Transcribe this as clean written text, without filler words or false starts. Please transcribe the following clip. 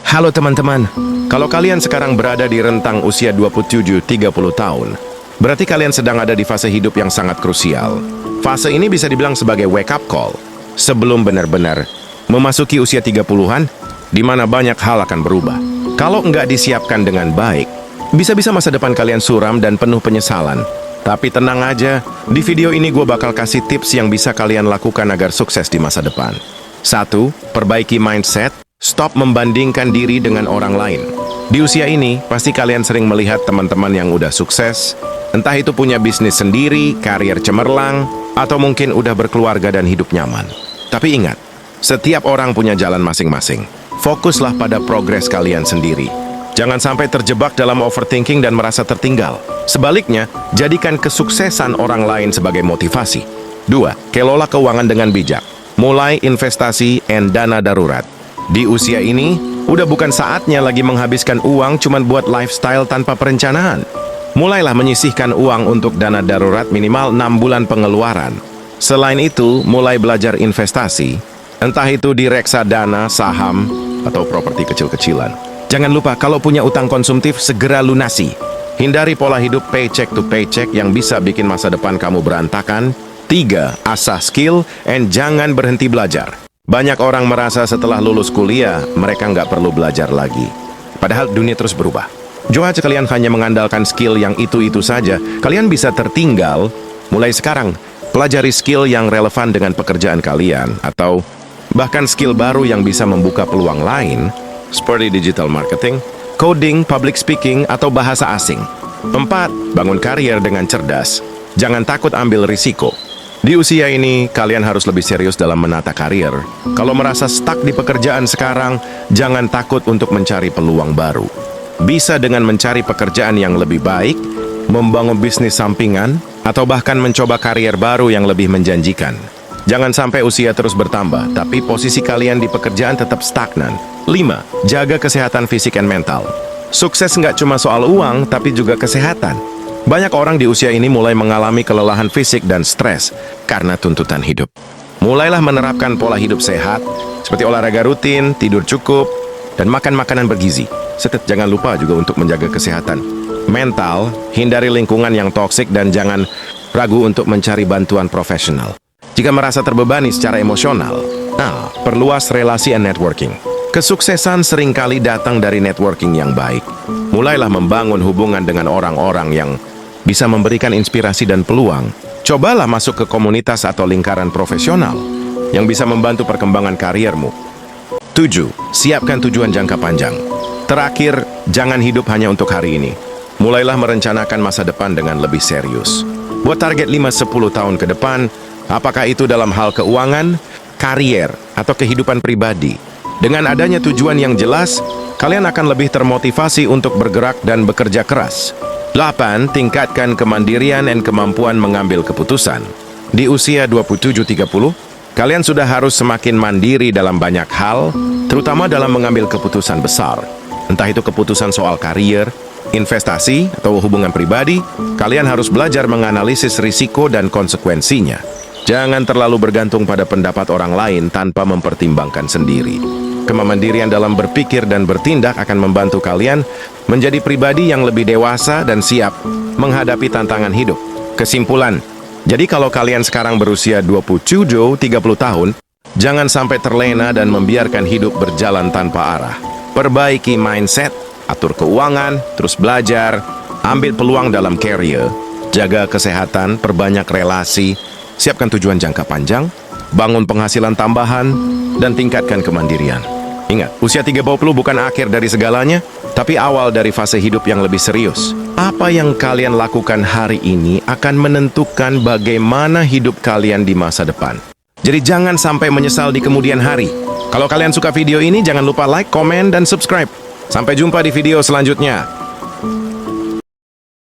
Halo teman-teman, kalau kalian sekarang berada di rentang usia 27-30 tahun, berarti kalian sedang ada di fase hidup yang sangat krusial. Fase ini bisa dibilang sebagai wake up call, sebelum benar-benar memasuki usia 30-an, di mana banyak hal akan berubah. Kalau nggak disiapkan dengan baik, bisa-bisa masa depan kalian suram dan penuh penyesalan. Tapi tenang aja, di video ini gue bakal kasih tips yang bisa kalian lakukan agar sukses di masa depan. 1. Perbaiki mindset. Stop membandingkan diri dengan orang lain. Di usia ini, pasti kalian sering melihat teman-teman yang udah sukses, entah itu punya bisnis sendiri, karier cemerlang, atau mungkin udah berkeluarga dan hidup nyaman. Tapi ingat, setiap orang punya jalan masing-masing. Fokuslah pada progres kalian sendiri. Jangan sampai terjebak dalam overthinking dan merasa tertinggal. Sebaliknya, jadikan kesuksesan orang lain sebagai motivasi. 2. Kelola keuangan dengan bijak. Mulai investasi dan dana darurat. Di usia ini, udah bukan saatnya lagi menghabiskan uang cuman buat lifestyle tanpa perencanaan. Mulailah menyisihkan uang untuk dana darurat minimal 6 bulan pengeluaran. Selain itu, mulai belajar investasi, entah itu di reksadana, saham, atau properti kecil-kecilan. Jangan lupa, kalau punya utang konsumtif, segera lunasi. Hindari pola hidup paycheck to paycheck yang bisa bikin masa depan kamu berantakan. 3. Asah skill, and jangan berhenti belajar. Banyak orang merasa setelah lulus kuliah, mereka nggak perlu belajar lagi. Padahal dunia terus berubah. Jika kalian hanya mengandalkan skill yang itu-itu saja, kalian bisa tertinggal. Mulai sekarang, pelajari skill yang relevan dengan pekerjaan kalian, atau bahkan skill baru yang bisa membuka peluang lain, seperti digital marketing, coding, public speaking, atau bahasa asing. 4. Bangun karier dengan cerdas. Jangan takut ambil risiko. Di usia ini, kalian harus lebih serius dalam menata karier. Kalau merasa stuck di pekerjaan sekarang, jangan takut untuk mencari peluang baru. Bisa dengan mencari pekerjaan yang lebih baik, membangun bisnis sampingan, atau bahkan mencoba karier baru yang lebih menjanjikan. Jangan sampai usia terus bertambah, tapi posisi kalian di pekerjaan tetap stagnan. 5. Jaga kesehatan fisik dan mental. Sukses nggak cuma soal uang, tapi juga kesehatan. Banyak orang di usia ini mulai mengalami kelelahan fisik dan stres karena tuntutan hidup. Mulailah menerapkan pola hidup sehat, seperti olahraga rutin, tidur cukup, dan makan makanan bergizi. Jangan lupa juga untuk menjaga kesehatan mental, hindari lingkungan yang toksik, dan jangan ragu untuk mencari bantuan profesional. Jika merasa terbebani secara emosional, perluas relasi dan networking. Kesuksesan seringkali datang dari networking yang baik. Mulailah membangun hubungan dengan orang-orang yang bisa memberikan inspirasi dan peluang. Cobalah masuk ke komunitas atau lingkaran profesional yang bisa membantu perkembangan kariermu. 7. Siapkan tujuan jangka panjang. Terakhir, jangan hidup hanya untuk hari ini. Mulailah merencanakan masa depan dengan lebih serius. Buat target 5-10 tahun ke depan, apakah itu dalam hal keuangan, karier, atau kehidupan pribadi. Dengan adanya tujuan yang jelas, kalian akan lebih termotivasi untuk bergerak dan bekerja keras. 8. Tingkatkan kemandirian dan kemampuan mengambil keputusan. Di usia 27-30, kalian sudah harus semakin mandiri dalam banyak hal, terutama dalam mengambil keputusan besar. Entah itu keputusan soal karier, investasi, atau hubungan pribadi, kalian harus belajar menganalisis risiko dan konsekuensinya. Jangan terlalu bergantung pada pendapat orang lain tanpa mempertimbangkan sendiri. Kemandirian dalam berpikir dan bertindak akan membantu kalian menjadi pribadi yang lebih dewasa dan siap menghadapi tantangan hidup. Kesimpulan, jadi kalau kalian sekarang berusia 27-30 tahun, jangan sampai terlena dan membiarkan hidup berjalan tanpa arah. Perbaiki mindset, atur keuangan, terus belajar, ambil peluang dalam career, jaga kesehatan, perbanyak relasi, siapkan tujuan jangka panjang, bangun penghasilan tambahan, dan tingkatkan kemandirian. Ingat, usia 30 bukan akhir dari segalanya, tapi awal dari fase hidup yang lebih serius. Apa yang kalian lakukan hari ini akan menentukan bagaimana hidup kalian di masa depan. Jadi jangan sampai menyesal di kemudian hari. Kalau kalian suka video ini, jangan lupa like, komen, dan subscribe. Sampai jumpa di video selanjutnya.